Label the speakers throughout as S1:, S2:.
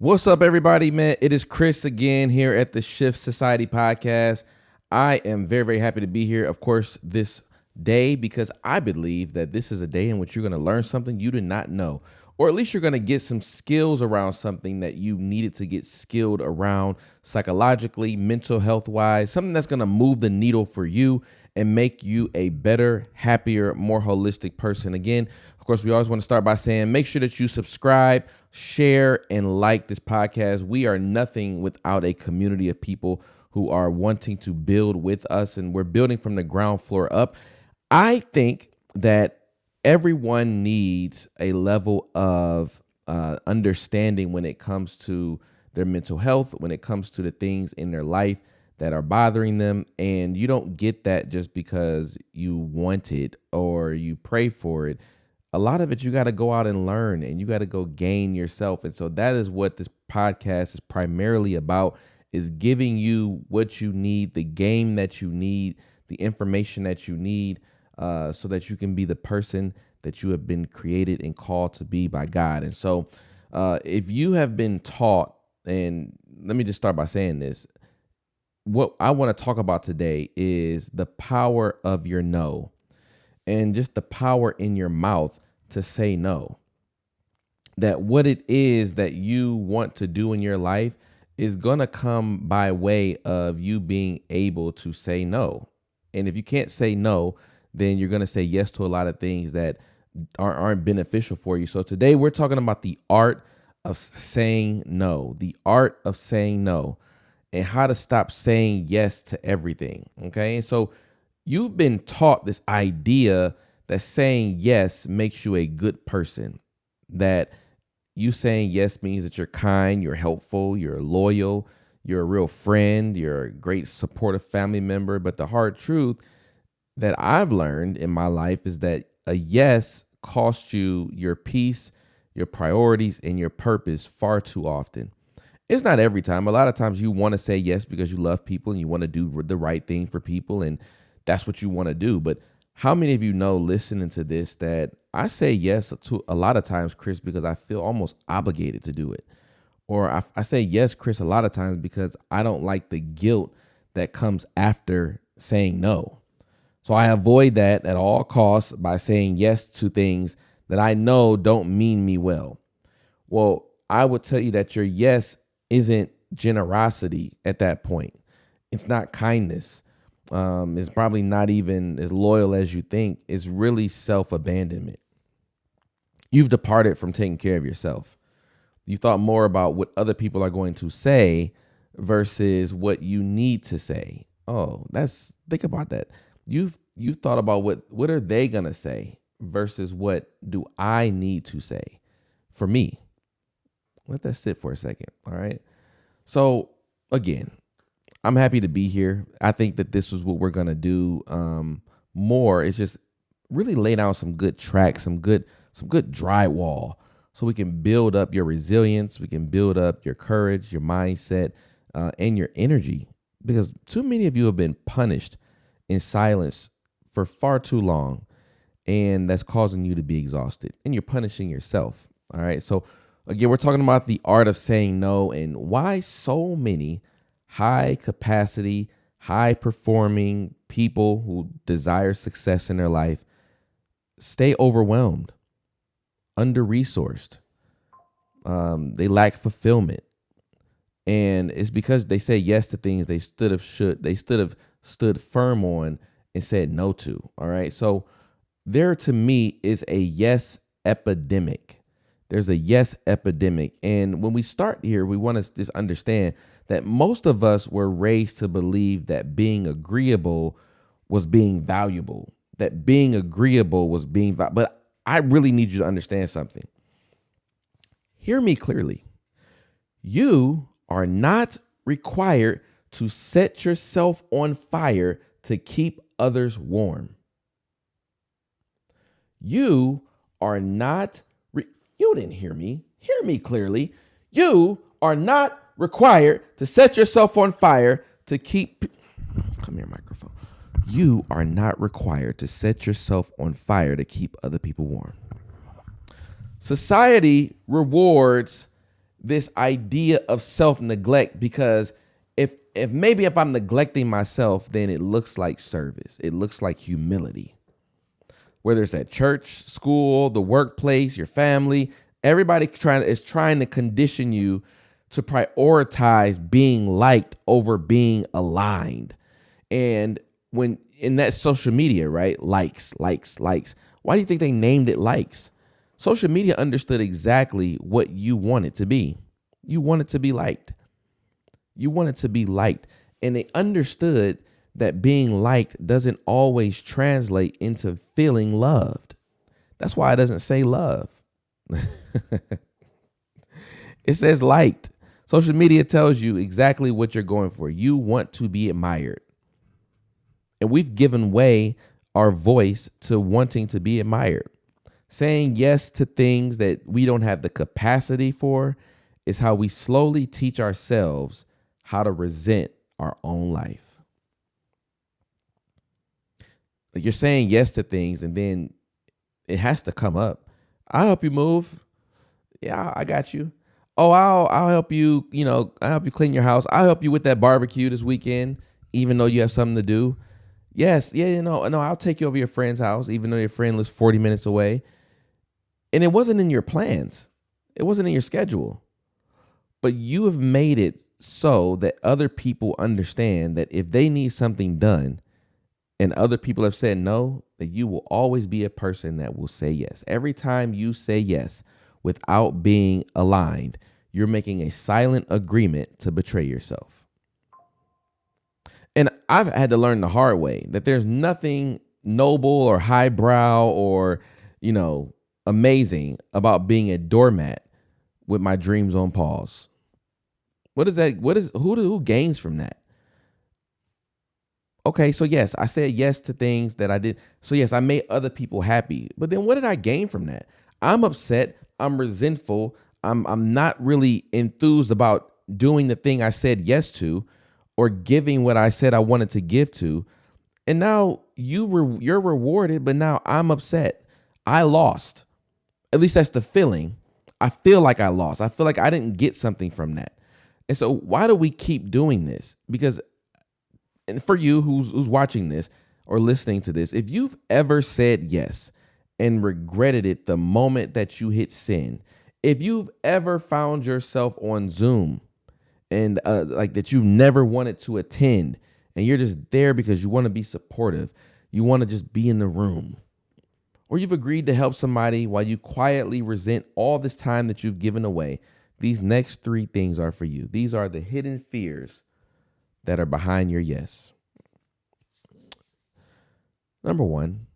S1: What's up, everybody, man? It is Chris again here at the Shift Society podcast. I am very, very happy to be here, of course, this day, because I believe that this is a day in which you're going to learn something you did not know, or at least you're going to get some skills around something that you needed to get skilled around psychologically, mental health wise, something that's going to move the needle for you and make you a better, happier, more holistic person. Again, of course, we always want to start by saying make sure that you subscribe, share, and like this podcast. We are nothing without a community of people who are wanting to build with us, and we're building from the ground floor up. I think that everyone needs a level of understanding when it comes to their mental health, when it comes to the things in their life that are bothering them. And you don't get that just because you want it or you pray for it. A lot of it you got to go out and learn, and you got to go gain yourself. And so that is what this podcast is primarily about, is giving you what you need, the game that you need, the information that you need, so that you can be the person that you have been created and called to be by God. And so if you have been taught, and let me just start by saying this, what I want to talk about today is the power of your no, and just the power in your mouth to say no. That what it is that you want to do in your life is going to come by way of you being able to say no. And if you can't say no, then you're going to say yes to a lot of things that aren't beneficial for you. So today we're talking about the art of saying no, the art of saying no, and how to stop saying yes to everything. Okay. And so you've been taught this idea that saying yes makes you a good person, that you saying yes means that you're kind, you're helpful, you're loyal, you're a real friend, you're a great supportive family member. But the hard truth that I've learned in my life is that a yes costs you your peace, your priorities, and your purpose far too often. It's not every time. A lot of times you want to say yes because you love people and you want to do the right thing for people, and that's what you want to do. But how many of you know, listening to this, that I say yes to a lot of times, Chris, because I feel almost obligated to do it? Or I say yes, Chris, a lot of times because I don't like the guilt that comes after saying no. So I avoid that at all costs by saying yes to things that I know don't mean me well. Well, I would tell you that your yes isn't generosity at that point. It's not kindness. It's probably not even as loyal as you think. It's really self-abandonment. You've departed from taking care of yourself. You thought more about what other people are going to say versus what you need to say. Think about that. You've thought about what are they gonna say versus what do I need to say for me. Let that sit for a second. All right. So again, I'm happy to be here. I think that this is what we're gonna do more. It's just really lay down some good tracks, some good drywall, so we can build up your resilience. We can build up your courage, your mindset, and your energy. Because too many of you have been punished in silence for far too long, and that's causing you to be exhausted, and you're punishing yourself. All right. So again, we're talking about the art of saying no, and why so many high capacity, high performing people who desire success in their life stay overwhelmed, under resourced. They lack fulfillment. And it's because they say yes to things they stood firm on and said no to. All right. So there, to me, is a yes epidemic. There's a yes epidemic. And when we start here, we want to just understand that most of us were raised to believe that being agreeable was being valuable, that being agreeable was being valuable. But I really need you to understand something. Hear me clearly. You are not required to set yourself on fire to keep others warm. You are not, you didn't hear me. Hear me clearly. You are not required to set yourself on fire to keep, come here, microphone. You are not required to set yourself on fire to keep other people warm. Society rewards this idea of self-neglect, because if I'm neglecting myself, then it looks like service. It looks like humility. Whether it's at church, school, the workplace, your family, everybody is trying to condition you to prioritize being liked over being aligned. And when in that social media, right? Likes, likes, likes. Why do you think they named it likes? Social media understood exactly what you want it to be. You want it to be liked. You want it to be liked. And they understood that being liked doesn't always translate into feeling loved. That's why it doesn't say love. It says liked. Social media tells you exactly what you're going for. You want to be admired. And we've given way our voice to wanting to be admired. Saying yes to things that we don't have the capacity for is how we slowly teach ourselves how to resent our own life. Like, you're saying yes to things and then it has to come up. I'll help you move. Yeah, I got you. Oh, I'll help you, I'll help you clean your house. I'll help you with that barbecue this weekend, even though you have something to do. Yes, yeah, no, I'll take you over your friend's house, even though your friend lives 40 minutes away. And it wasn't in your plans. It wasn't in your schedule. But you have made it so that other people understand that if they need something done and other people have said no, that you will always be a person that will say yes. Every time you say yes without being aligned, you're making a silent agreement to betray yourself. And I've had to learn the hard way that there's nothing noble or highbrow or, amazing about being a doormat with my dreams on pause. Who gains from that? Okay, so yes, I said yes to things that I did. So yes, I made other people happy. But then what did I gain from that? I'm upset, I'm resentful, I'm not really enthused about doing the thing I said yes to or giving what I said I wanted to give to. And now you're rewarded, but now I'm upset. I lost. At least that's the feeling. I feel like I lost. I feel like I didn't get something from that. And so why do we keep doing this? Because, and for you who's watching this or listening to this, if you've ever said yes and regretted it the moment that you hit send, if you've ever found yourself on Zoom and like that you've never wanted to attend and you're just there because you want to be supportive, you want to just be in the room, or you've agreed to help somebody while you quietly resent all this time that you've given away, these next 3 things are for you. These are the hidden fears that are behind your yes. Number 1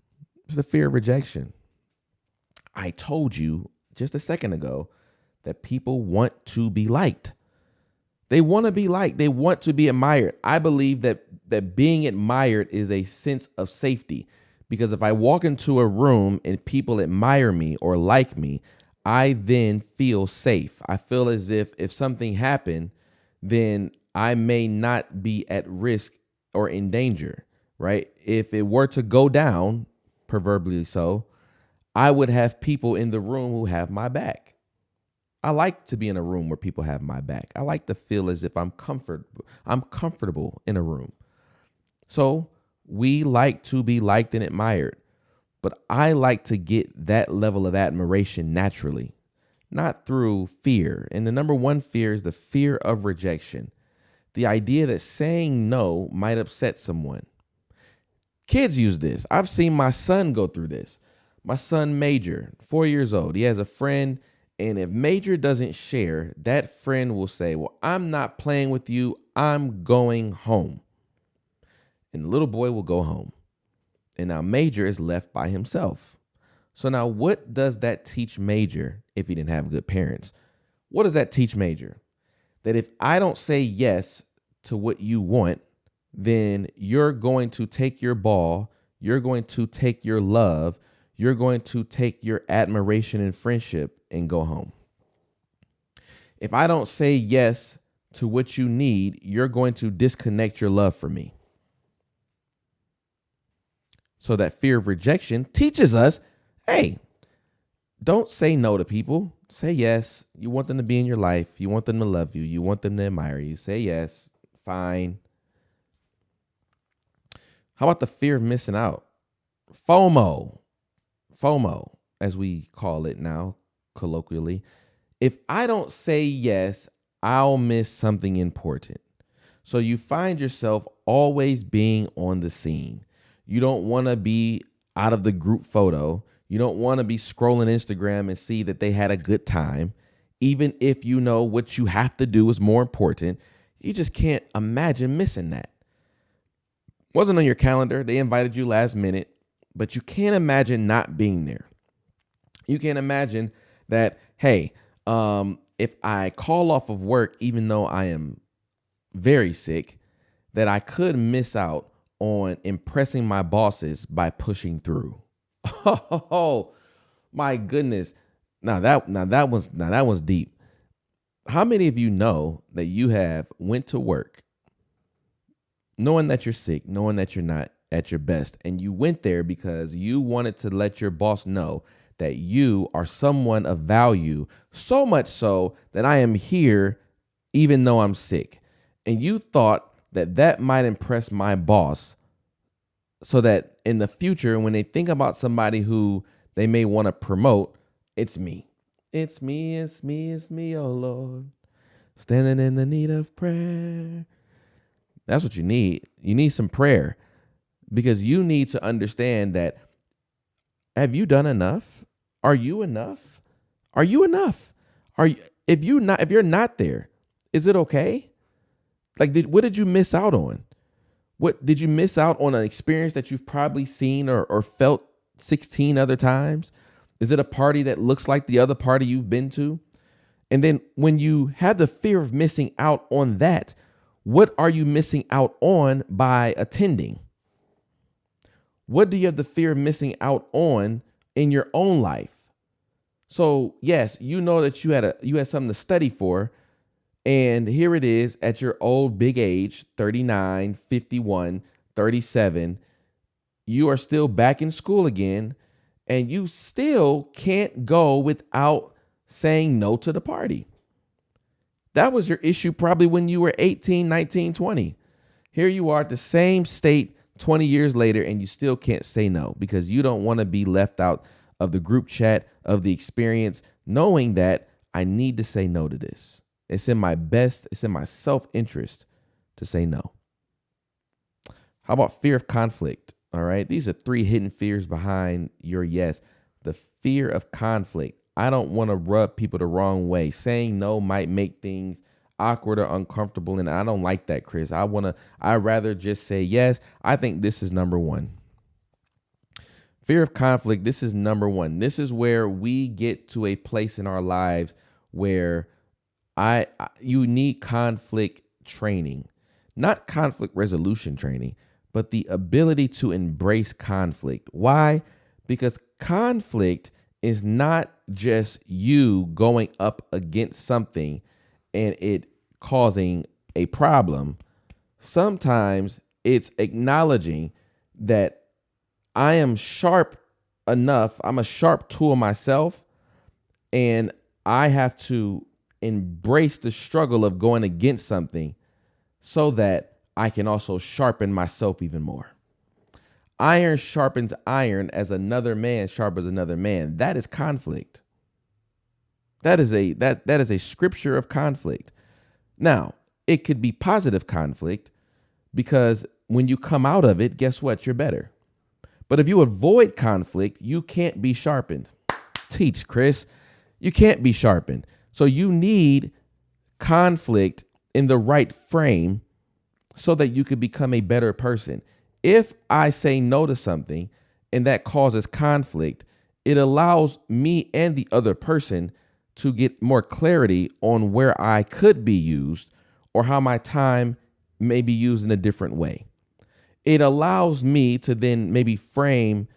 S1: is the fear of rejection. I told you just a second ago that people want to be liked. They want to be liked. They want to be admired. I believe that being admired is a sense of safety. Because if I walk into a room and people admire me or like me, I then feel safe. I feel as if something happened, then I may not be at risk or in danger, right? If it were to go down, proverbially so, I would have people in the room who have my back. I like to be in a room where people have my back. I like to feel as if I'm comfortable in a room. So we like to be liked and admired, but I like to get that level of admiration naturally, not through fear. And the number 1 fear is the fear of rejection. The idea that saying no might upset someone. Kids use this. I've seen my son go through this. My son, Major, 4 years old, he has a friend, and if Major doesn't share, that friend will say, well, I'm not playing with you. I'm going home. And the little boy will go home. And now Major is left by himself. So now what does that teach Major if he didn't have good parents? What does that teach Major? That if I don't say yes to what you want, then you're going to take your ball, you're going to take your love, you're going to take your admiration and friendship and go home. If I don't say yes to what you need, you're going to disconnect your love from me. So that fear of rejection teaches us, hey, don't say no to people. Say yes. You want them to be in your life. You want them to love you. You want them to admire you. Say yes. Fine. How about the fear of missing out? FOMO. FOMO, as we call it now, colloquially. If I don't say yes, I'll miss something important. So you find yourself always being on the scene. You don't want to be out of the group photo. You don't want to be scrolling Instagram and see that they had a good time. Even if you know what you have to do is more important, you just can't imagine missing that. Wasn't on your calendar. They invited you last minute, but you can't imagine not being there. You can't imagine that, hey, if I call off of work, even though I am very sick, that I could miss out on impressing my bosses by pushing through. Oh my goodness. That one's deep. How many of you know that you have went to work knowing that you're sick, knowing that you're not at your best, and you went there because you wanted to let your boss know that you are someone of value, so much so that I am here even though I'm sick. And you thought that that might impress my boss so that in the future, when they think about somebody who they may want to promote, it's me. It's me, it's me, it's me, oh Lord, standing in the need of prayer. That's what you need. You need some prayer because you need to understand that, have you done enough? Are you enough? Are you enough? If you're not there, is it okay? Like, what did you miss out on? What did you miss out on? An experience that you've probably seen or felt 16 other times? Is it a party that looks like the other party you've been to? And then when you have the fear of missing out on that, what are you missing out on by attending? What do you have the fear of missing out on in your own life? So yes, you know that you had something to study for. And here it is at your old big age, 39, 51, 37. You are still back in school again, and you still can't go without saying no to the party. That was your issue probably when you were 18, 19, 20. Here you are at the same state 20 years later, and you still can't say no because you don't want to be left out of the group chat, of the experience, knowing that I need to say no to this. It's in my self-interest to say no. How about fear of conflict? All right. These are 3 hidden fears behind your yes. The fear of conflict. I don't want to rub people the wrong way. Saying no might make things awkward or uncomfortable. And I don't like that, Chris. I'd rather just say yes. I think this is number 1. Fear of conflict. This is number 1. This is where we get to a place in our lives where you need conflict training, not conflict resolution training, but the ability to embrace conflict. Why? Because conflict is not just you going up against something and it causing a problem. Sometimes it's acknowledging that I am sharp enough. I'm a sharp tool myself, and I have to embrace the struggle of going against something so that I can also sharpen myself even more. Iron sharpens iron as another man sharpens another man. That is conflict. That is a scripture of conflict. Now, it could be positive conflict because when you come out of it, guess what? You're better. But if you avoid conflict, you can't be sharpened. Teach, Chris. You can't be sharpened. So you need conflict in the right frame so that you could become a better person. If I say no to something and that causes conflict, it allows me and the other person to get more clarity on where I could be used or how my time may be used in a different way. It allows me to then maybe frame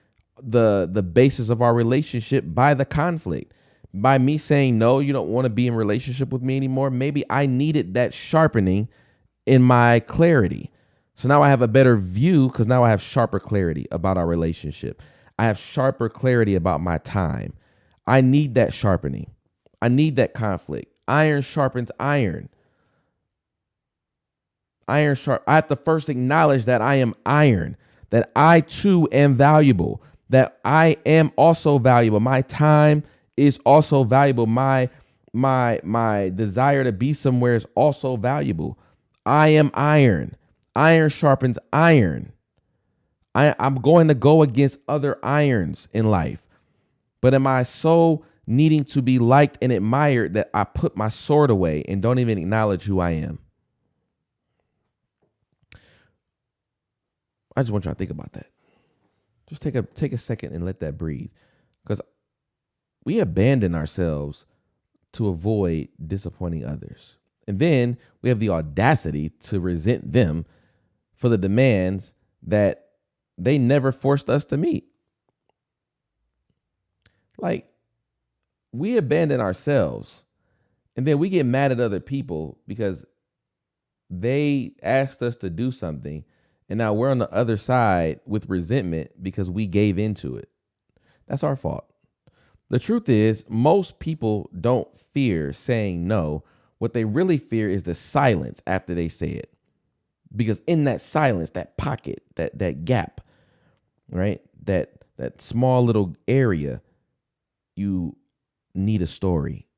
S1: the basis of our relationship by the conflict. By me saying, no, you don't want to be in relationship with me anymore. Maybe I needed that sharpening in my clarity. So now I have a better view because now I have sharper clarity about our relationship. I have sharper clarity about my time. I need that sharpening. I need that conflict. Iron sharpens iron. Iron sharp. I have to first acknowledge that I am iron, that I too am valuable, that I am also valuable. My time is also valuable. My desire to be somewhere is also valuable. I am iron. Iron sharpens iron. I'm going to go against other irons in life. But am I so needing to be liked and admired that I put my sword away and don't even acknowledge who I am? I just want y'all to think about that. Just take a second and let that breathe. Because we abandon ourselves to avoid disappointing others. And then we have the audacity to resent them for the demands that they never forced us to meet. Like, we abandon ourselves and then we get mad at other people because they asked us to do something. And now we're on the other side with resentment because we gave into it. That's our fault. The truth is, most people don't fear saying no. What they really fear is the silence after they say it. Because in that silence, that pocket, that gap, right? That small little area, you need a story.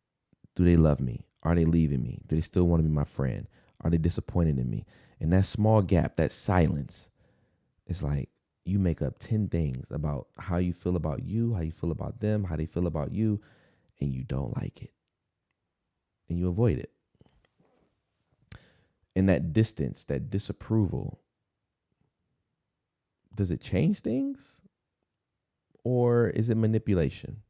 S1: Do they love me? Are they leaving me? Do they still want to be my friend? Are they disappointed in me? And that small gap, that silence, is like you make up 10 things about how you feel about you, how you feel about them, how they feel about you, and you don't like it. And you avoid it. And that distance, that disapproval, does it change things? Or is it manipulation?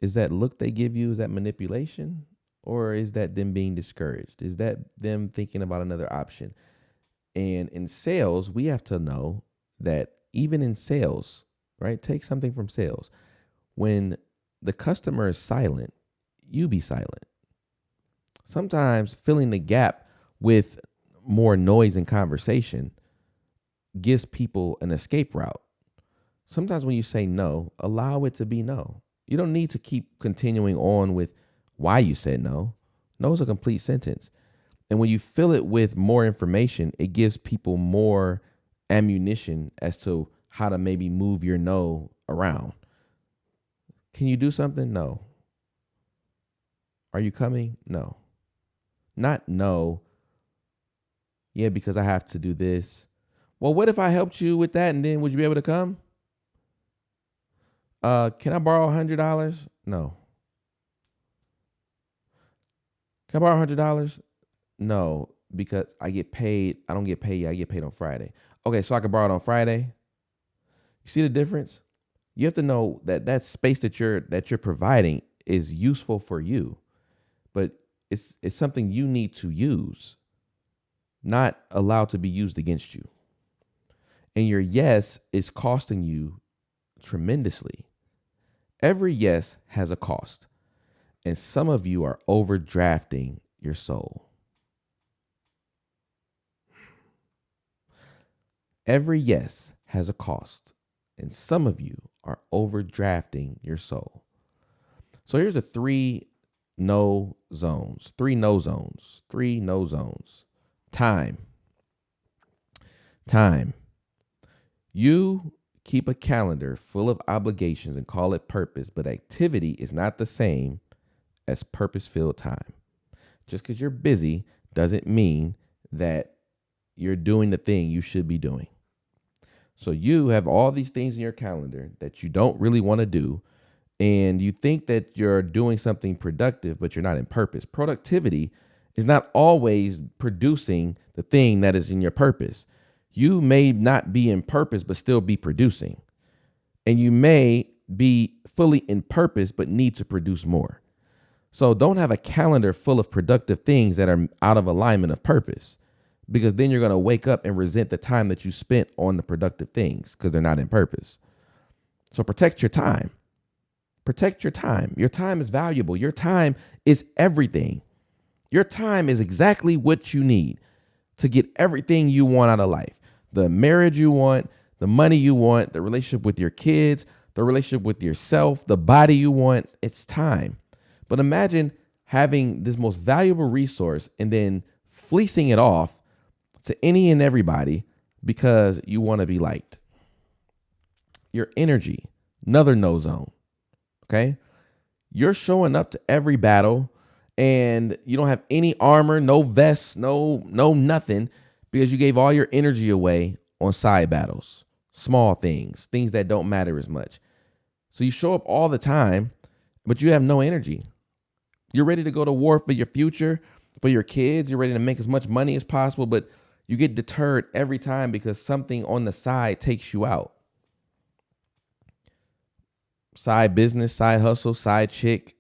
S1: Is that look they give you, is that manipulation? Or is that them being discouraged? Is that them thinking about another option? And in sales, we have to know that even in sales, right? Take something from sales. When the customer is silent, you be silent. Sometimes filling the gap with more noise and conversation gives people an escape route. Sometimes when you say no, allow it to be no. You don't need to keep continuing on with why you said no. No is a complete sentence. And when you fill it with more information, it gives people more ammunition as to how to maybe move your no around. Can you do something? No. Are you coming? No. Not no. Yeah, because I have to do this. Well, what if I helped you with that and then would you be able to come? Can I borrow $100? No. Can I borrow $100? No, because I get paid. I don't get paid yet. I get paid on Friday. Okay, so I can borrow it on Friday. You see the difference? You have to know that that space that you're providing is useful for you, but it's something you need to use, not allowed to be used against you. And your yes is costing you tremendously. Every yes has a cost, and some of you are overdrafting your soul. Every yes has a cost, and some of you are overdrafting your soul. So here's the three no zones. Time. You keep a calendar full of obligations and call it purpose, but activity is not the same as purpose-filled time. Just because you're busy doesn't mean that you're doing the thing you should be doing. So you have all these things in your calendar that you don't really want to do, and you think that you're doing something productive, but you're not in purpose. Productivity is not always producing the thing that is in your purpose. You may not be in purpose, but still be producing. And you may be fully in purpose, but need to produce more. So don't have a calendar full of productive things that are out of alignment of purpose, because then you're going to wake up and resent the time that you spent on the productive things because they're not in purpose. So protect your time. Protect your time. Your time is valuable. Your time is everything. Your time is exactly what you need to get everything you want out of life. The marriage you want, the money you want, the relationship with your kids, the relationship with yourself, the body you want. It's time. But imagine having this most valuable resource and then fleecing it off to any and everybody because you want to be liked. Your energy, another no zone. Okay. You're showing up to every battle and you don't have any armor, no vest, no nothing, because you gave all your energy away on side battles, small things that don't matter as much. So you show up all the time, but you have no energy. You're ready to go to war for your future, for your kids. You're ready to make as much money as possible, but you get deterred every time because something on the side takes you out. Side business, side hustle, side chick,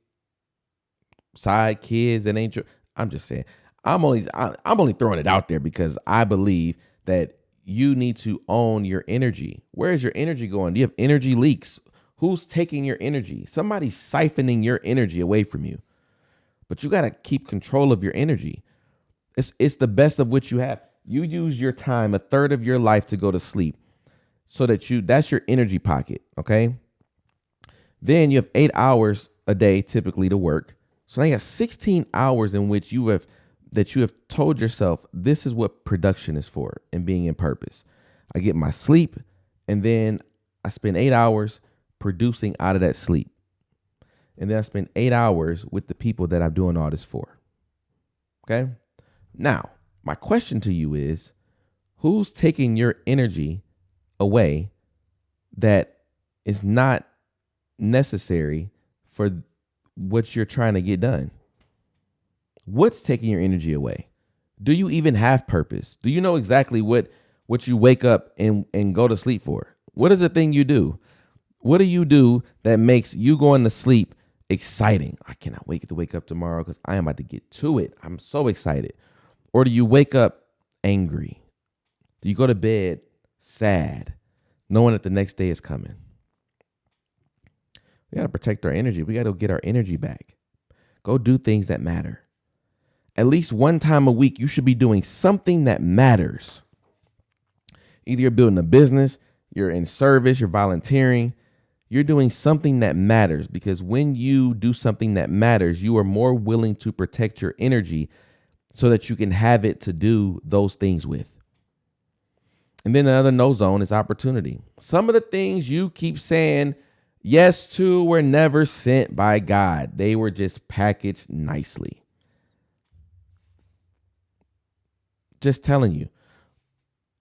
S1: side kids. That ain't your. I'm just saying. I'm only throwing it out there because I believe that you need to own your energy. Where is your energy going? Do you have energy leaks? Who's taking your energy? Somebody's siphoning your energy away from you. But you got to keep control of your energy. It's the best of what you have. You use your time, a third of your life, to go to sleep so that's your energy pocket. Okay. Then you have 8 hours a day typically to work. So now you got 16 hours in which you have told yourself, this is what production is for and being in purpose. I get my sleep and then I spend 8 hours producing out of that sleep. And then I spend 8 hours with the people that I'm doing all this for. Okay. Now, my question to you is, who's taking your energy away that is not necessary for what you're trying to get done? What's taking your energy away? Do you even have purpose? Do you know exactly what you wake up and go to sleep for? What is the thing you do? What do you do that makes you going to sleep exciting? I cannot wait to wake up tomorrow because I am about to get to it. I'm so excited. Or do you wake up angry? Do you go to bed sad, knowing that the next day is coming? We got to protect our energy. We got to get our energy back. Go do things that matter. At least one time a week, you should be doing something that matters. Either you're building a business, you're in service, you're volunteering, you're doing something that matters, because when you do something that matters, you are more willing to protect your energy so that you can have it to do those things with. And then another no zone is opportunity. Some of the things you keep saying yes to were never sent by God. They were just packaged nicely. Just telling you,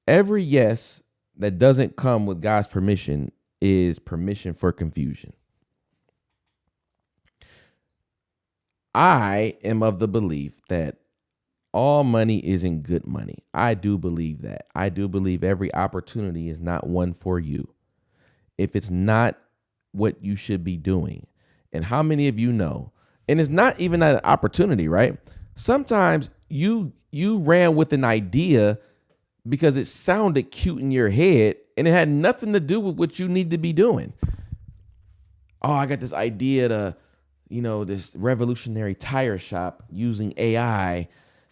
S1: every yes that doesn't come with God's permission is permission for confusion. I am of the belief that all money isn't good money. I do believe that. I do believe every opportunity is not one for you. If it's not what you should be doing. And how many of you know, and it's not even an opportunity, right? Sometimes you ran with an idea because it sounded cute in your head and it had nothing to do with what you need to be doing. Oh, I got this idea to, this revolutionary tire shop using AI,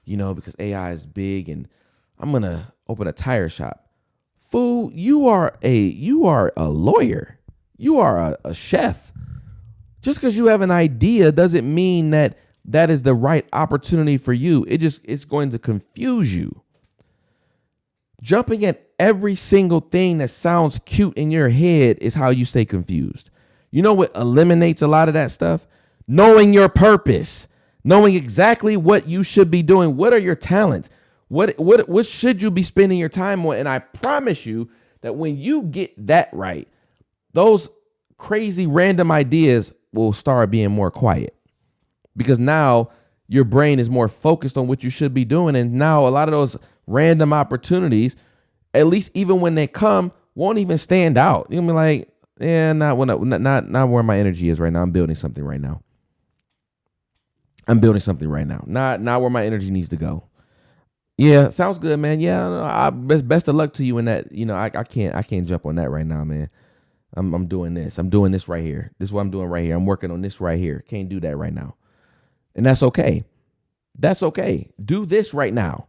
S1: because AI is big and I'm going to open a tire shop. Fool, you are a lawyer. You are a chef. Just because you have an idea doesn't mean that is the right opportunity for you. It's going to confuse you. Jumping at every single thing that sounds cute in your head is how you stay confused. You know what eliminates a lot of that stuff? Knowing your purpose, knowing exactly what you should be doing. What are your talents? What should you be spending your time on? And I promise you that when you get that right, those crazy random ideas will start being more quiet, because now your brain is more focused on what you should be doing. And now a lot of those random opportunities, at least even when they come, won't even stand out. You'll be like, not where my energy is right now. I'm building something right now. Not where my energy needs to go. Yeah, sounds good, man. Yeah, best of luck to you in that. I can't jump on that right now, man. I'm doing this. I'm doing this right here. This is what I'm doing right here. I'm working on this right here. Can't do that right now. And that's okay. That's okay. Do this right now.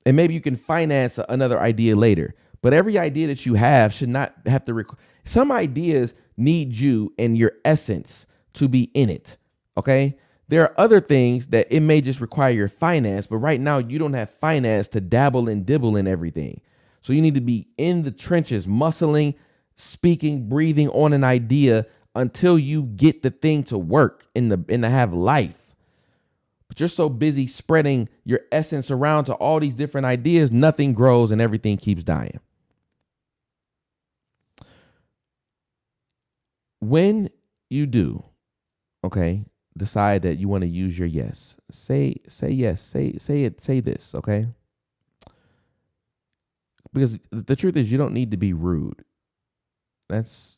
S1: And maybe you can finance another idea later. But every idea that you have should not have to some ideas need you and your essence to be in it. Okay. There are other things that it may just require your finance, but right now you don't have finance to dabble and dibble in everything. So you need to be in the trenches, muscling, speaking, breathing on an idea until you get the thing to work and to have life. But you're so busy spreading your essence around to all these different ideas, nothing grows and everything keeps dying. When you do, okay, decide that you want to use your yes, say yes, say this, okay? Because the truth is you don't need to be rude. That's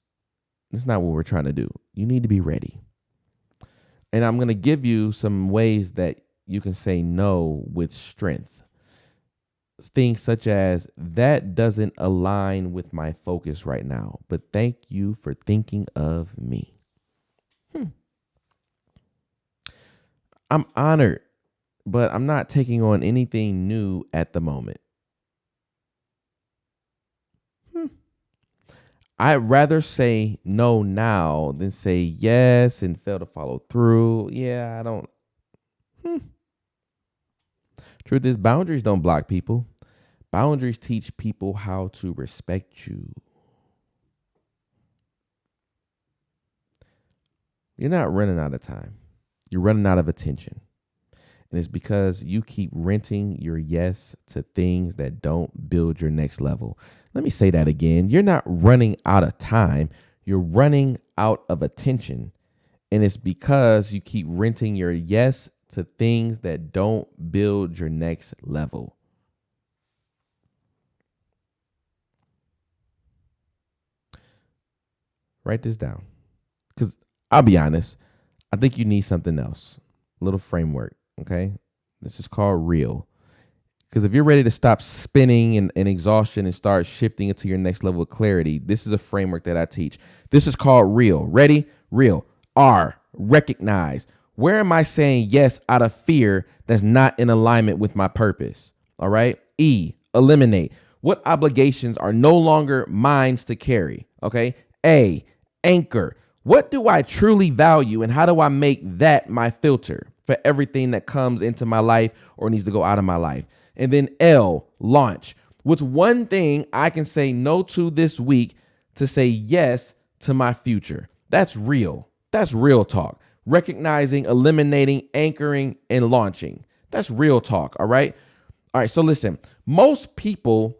S1: not what we're trying to do. You need to be ready. And I'm going to give you some ways that you can say no with strength. Things such as, that doesn't align with my focus right now, but thank you for thinking of me. I'm honored, but I'm not taking on anything new at the moment. I'd rather say no now than say yes and fail to follow through. Yeah, I don't. Truth is, boundaries don't block people. Boundaries teach people how to respect you. You're not running out of time. You're running out of attention. And it's because you keep renting your yes to things that don't build your next level. Let me say that again. You're not running out of time. You're running out of attention. And it's because you keep renting your yes to things that don't build your next level. Write this down. Because I'll be honest, I think you need something else. A little framework. Okay. This is called real. Because if you're ready to stop spinning and exhaustion and start shifting into your next level of clarity, this is a framework that I teach. This is called real. Ready? Real. R, recognize. Where am I saying yes out of fear that's not in alignment with my purpose? All right. E, eliminate. What obligations are no longer mine to carry? Okay. A, anchor. What do I truly value and how do I make that my filter for everything that comes into my life or needs to go out of my life? And then L, launch. What's one thing I can say no to this week to say yes to my future? That's real. That's real talk. Recognizing, eliminating, anchoring, and launching. That's real talk. All right. All right. So listen, most people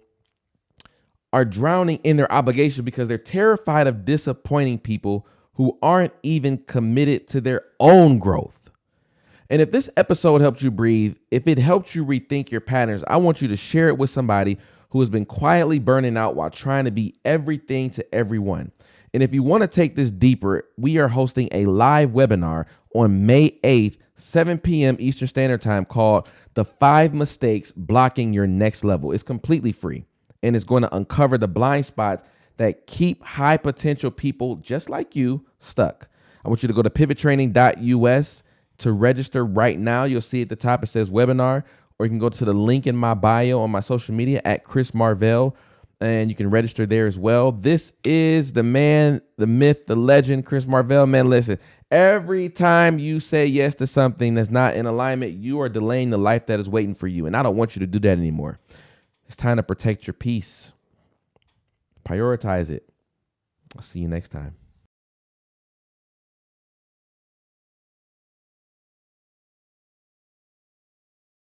S1: are drowning in their obligation because they're terrified of disappointing people who aren't even committed to their own growth. And if this episode helped you breathe, if it helped you rethink your patterns, I want you to share it with somebody who has been quietly burning out while trying to be everything to everyone. And if you want to take this deeper, we are hosting a live webinar on May 8th, 7 p.m. Eastern Standard Time called The 5 Mistakes Blocking Your Next Level. It's completely free, and it's going to uncover the blind spots that keep high potential people just like you stuck. I want you to go to pivottraining.us to register right now. You'll see at the top it says webinar, or you can go to the link in my bio on my social media at Chris Marvell, and you can register there as well. This is the man, the myth, the legend, Chris Marvell. Man, listen, every time you say yes to something that's not in alignment, you are delaying the life that is waiting for you. And I don't want you to do that anymore. It's time to protect your peace. Prioritize it. I'll see you next time.